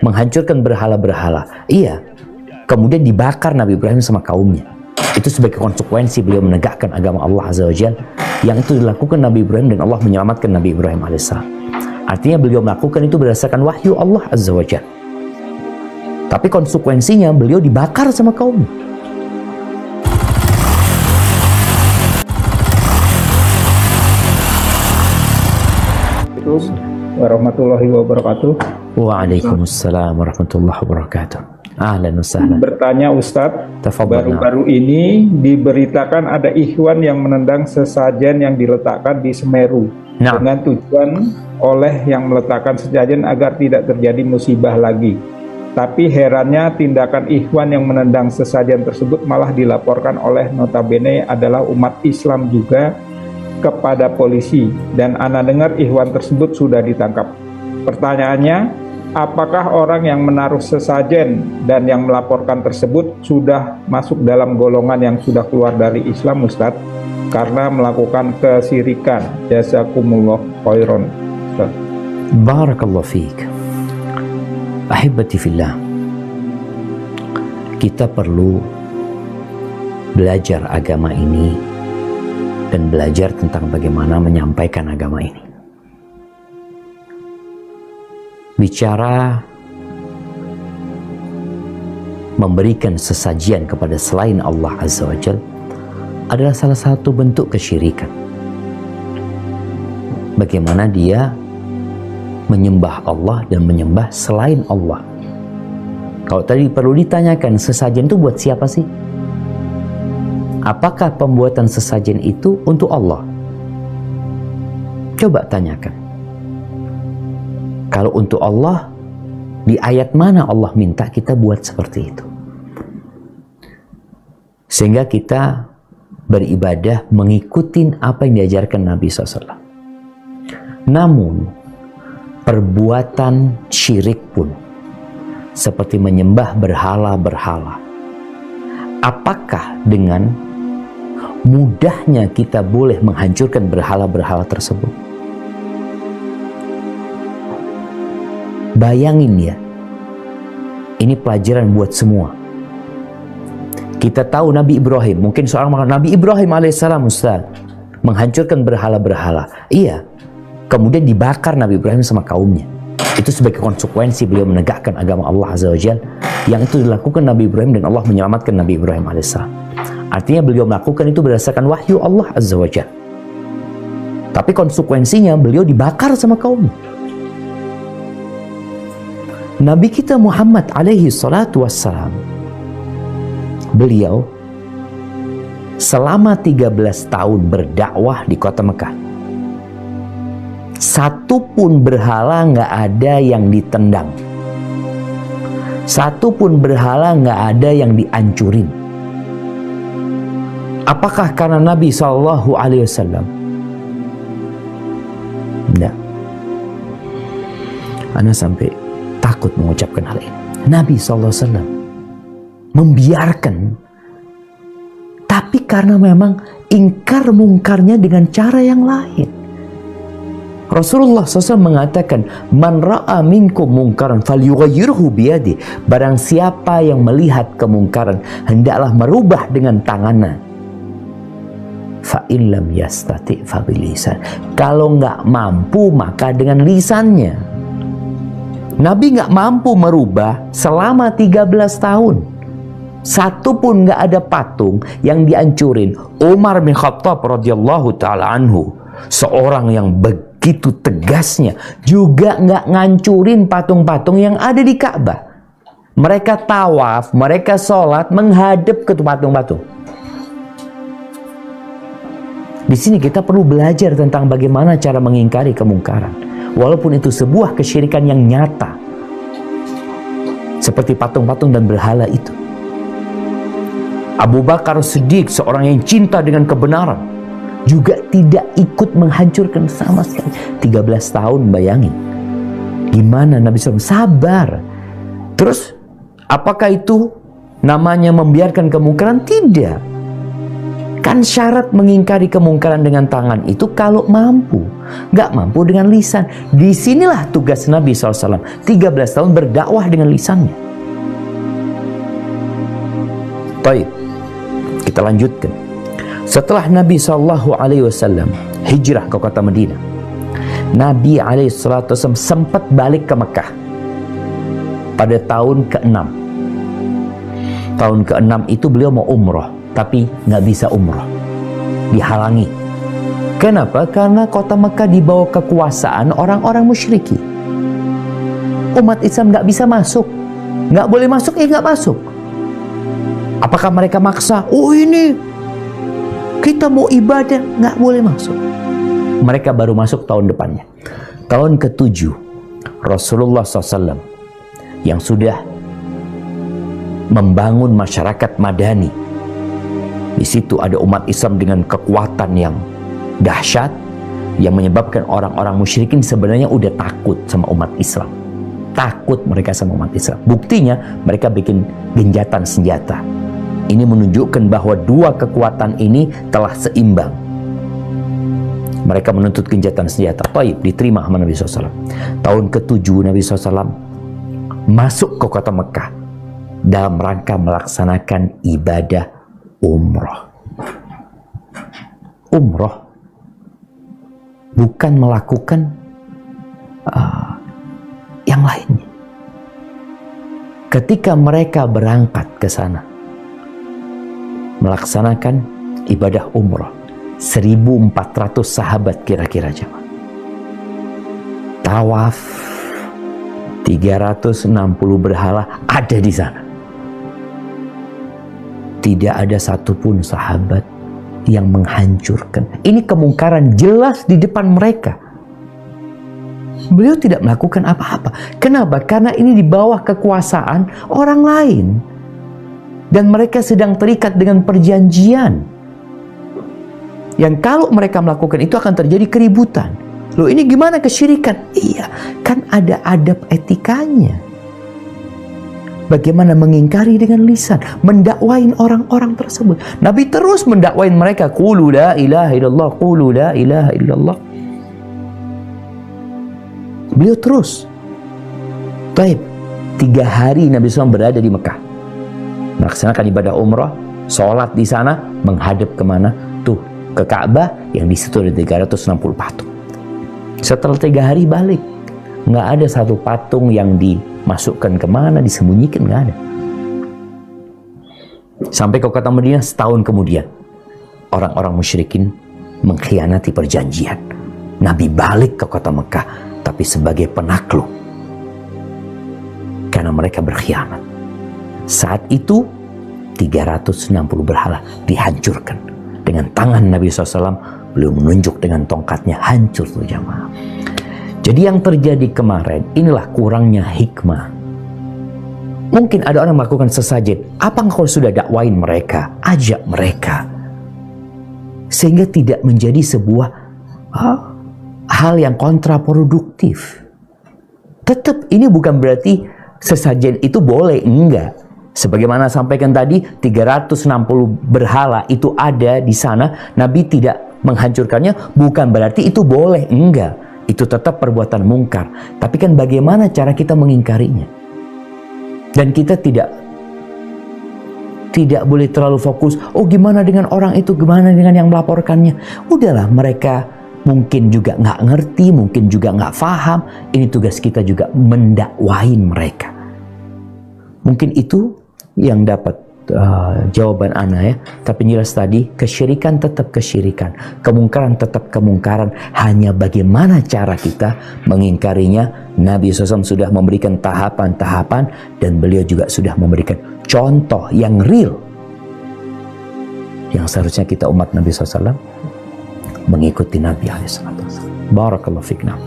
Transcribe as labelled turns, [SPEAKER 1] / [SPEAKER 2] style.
[SPEAKER 1] menghancurkan berhala-berhala. Iya, kemudian dibakar Nabi Ibrahim sama kaumnya. Itu sebagai konsekuensi beliau menegakkan agama Allah Azza wa Jalla, yang itu dilakukan Nabi Ibrahim dan Allah menyelamatkan Nabi Ibrahim alaihissalam. Artinya beliau melakukan itu berdasarkan wahyu Allah Azza wa Jalla. Tapi konsekuensinya beliau dibakar sama kaumnya.
[SPEAKER 2] Warahmatullahi wabarakatuh.
[SPEAKER 1] Waalaikumsalam warahmatullahi wabarakatuh. Ahlan wa sahlan.
[SPEAKER 2] Bertanya Ustadz,
[SPEAKER 1] Tafadhal.
[SPEAKER 2] baru-baru ini diberitakan ada ikhwan yang menendang sesajen yang diletakkan di Semeru dengan tujuan oleh yang meletakkan sesajen agar tidak terjadi musibah lagi. Tapi herannya tindakan ikhwan yang menendang sesajen tersebut malah dilaporkan oleh notabene adalah umat Islam juga kepada polisi, dan ana dengar ikhwan tersebut sudah ditangkap. Pertanyaannya, apakah orang yang menaruh sesajen dan yang melaporkan tersebut sudah masuk dalam golongan yang sudah keluar dari Islam, Ustadz, karena melakukan kesirikan? Jazakumullah khairan, Ustadz.
[SPEAKER 1] Barakallahu fiik. Ahibati fillah, kita perlu belajar agama ini dan belajar tentang bagaimana menyampaikan agama ini. Bicara memberikan sesajian kepada selain Allah Azza wa Jalla adalah salah satu bentuk kesyirikan. Bagaimana dia menyembah Allah dan menyembah selain Allah. Kalau tadi perlu ditanyakan, sesajen itu buat siapa sih? Apakah pembuatan sesajen itu untuk Allah? Coba tanyakan. Kalau untuk Allah, di ayat mana Allah minta kita buat seperti itu? Sehingga kita beribadah mengikuti apa yang diajarkan Nabi SAW. Namun, perbuatan syirik pun, seperti menyembah berhala-berhala, apakah dengan mudahnya kita boleh menghancurkan berhala-berhala tersebut? Bayangin ya, ini pelajaran buat semua. Kita tahu Nabi Ibrahim, mungkin seorang mengatakan Nabi Ibrahim alaihissalam, Ustaz, menghancurkan berhala-berhala. Iya, kemudian dibakar Nabi Ibrahim sama kaumnya. Itu sebagai konsekuensi beliau menegakkan agama Allah Azza wa Jalla, yang itu dilakukan Nabi Ibrahim dan Allah menyelamatkan Nabi Ibrahim alaihissalam. Artinya beliau melakukan itu berdasarkan wahyu Allah Azza wa Jalla. Tapi konsekuensinya beliau dibakar sama kaumnya. Nabi kita Muhammad alaihi salatu wassalam, beliau selama 13 tahun berdakwah di kota Mekah, satu pun berhala nggak ada yang ditendang, satu pun berhala nggak ada yang dihancurin. Apakah karena Nabi Shallallahu Alaihi Wasallam? Tidak. Ana sampai takut mengucapkan hal ini. Nabi Shallallahu Alaihi Wasallam membiarkan, tapi karena memang ingkar mungkarnya dengan cara yang lain. Rasulullah SAW mengatakan, man ra'a minkum mungkaran falyughayyirhu biyadi. Barang siapa yang melihat kemungkaran, hendaklah merubah dengan tangannya. Fa in lam yastati fa bilisan. Kalau nggak mampu, maka dengan lisannya. Nabi nggak mampu merubah selama 13 tahun. Satu pun nggak ada patung yang dihancurin. Umar bin Khattab radhiyallahu taala anhu, seorang yang begitu tegasnya, juga nggak ngancurin patung-patung yang ada di Ka'bah. Mereka tawaf, mereka sholat menghadap ke patung-patung. Di sini kita perlu belajar tentang bagaimana cara mengingkari kemungkaran, walaupun itu sebuah kesyirikan yang nyata, seperti patung-patung dan berhala itu. Abu Bakar Siddiq, seorang yang cinta dengan kebenaran, juga tidak ikut menghancurkan sama sekali. 13 tahun, bayangin. Gimana Nabi SAW sabar. Terus, apakah itu namanya membiarkan kemungkaran? Tidak. Kan syarat mengingkari kemungkaran dengan tangan itu kalau mampu, nggak mampu dengan lisan. Disinilah tugas Nabi SAW 13 tahun berdakwah dengan lisannya. Baik, kita lanjutkan. Setelah Nabi SAW hijrah ke kota Madinah, Nabi SAW sempat balik ke Mekah pada tahun ke-6. Tahun ke-6 itu beliau mau umroh, tapi nggak bisa umroh, dihalangi. Kenapa? Karena kota Mekah di bawah kekuasaan orang-orang musyriki. Umat Islam nggak bisa masuk, nggak boleh masuk, nggak masuk. Apakah mereka maksa? Oh ini kita mau ibadah, nggak boleh masuk. Mereka baru masuk tahun depannya. Tahun ke-7 Rasulullah SAW yang sudah membangun masyarakat madani. Di situ ada umat Islam dengan kekuatan yang dahsyat, yang menyebabkan orang-orang musyrikin sebenarnya udah takut sama umat Islam. Takut mereka sama umat Islam. Buktinya mereka bikin genjatan senjata. Ini menunjukkan bahwa dua kekuatan ini telah seimbang. Mereka menuntut genjatan senjata. Taib, diterima sama Nabi SAW. Tahun ke-7 Nabi SAW masuk ke kota Mekah dalam rangka melaksanakan ibadah umroh. Umroh bukan melakukan yang lainnya. Ketika mereka berangkat ke sana melaksanakan ibadah umroh, 1.400 sahabat kira-kira jemaah. Tawaf 360 berhala ada di sana. Tidak ada satupun sahabat yang menghancurkan. Ini kemungkaran jelas di depan mereka. Beliau tidak melakukan apa-apa. Kenapa? Karena ini di bawah kekuasaan orang lain. Dan mereka sedang terikat dengan perjanjian. Yang kalau mereka melakukan itu akan terjadi keributan. Loh ini gimana kesyirikan? Iya, kan ada adab etikanya. Bagaimana mengingkari dengan lisan, mendakwain orang-orang tersebut. Nabi terus mendakwain mereka, qulu la ilaha illallah, qulu la ilaha illallah. Beliau terus. Baik, 3 hari Nabi SAW berada di Mekah, melaksanakan ibadah umrah, sholat di sana, menghadap kemana? Tuh, ke Ka'bah yang di situ ada 360 patung. Setelah 3 hari balik, nggak ada satu patung yang dimasukkan kemana, disembunyikan, nggak ada. Sampai ke kota Madinah setahun kemudian, orang-orang musyrikin mengkhianati perjanjian. Nabi balik ke kota Mekah, tapi sebagai penakluk, karena mereka berkhianat. Saat itu 360 berhala dihancurkan dengan tangan Nabi SAW. Beliau menunjuk dengan tongkatnya, hancur tuh jamaah. Jadi yang terjadi kemarin, inilah kurangnya hikmah. Mungkin ada orang melakukan sesajen. Apa engkau sudah dakwain mereka? Ajak mereka. Sehingga tidak menjadi sebuah hal yang kontraproduktif. Tetap ini bukan berarti sesajen itu boleh, enggak. Sebagaimana sampaikan tadi, 360 berhala itu ada di sana. Nabi tidak menghancurkannya, bukan berarti itu boleh, enggak. Itu tetap perbuatan mungkar. Tapi kan bagaimana cara kita mengingkarinya? Dan kita tidak boleh terlalu fokus, oh gimana dengan orang itu, gimana dengan yang melaporkannya. Udahlah, mereka mungkin juga nggak ngerti, mungkin juga nggak paham. Ini tugas kita juga mendakwain mereka. Mungkin itu yang dapat jawaban ana ya. Tapi jelas tadi, kesyirikan tetap kesyirikan, kemungkaran tetap kemungkaran. Hanya bagaimana cara kita mengingkarinya. Nabi SAW sudah memberikan tahapan-tahapan, dan beliau juga sudah memberikan contoh yang real, yang seharusnya kita umat Nabi SAW mengikuti Nabi SAW. Barakallahu fikna.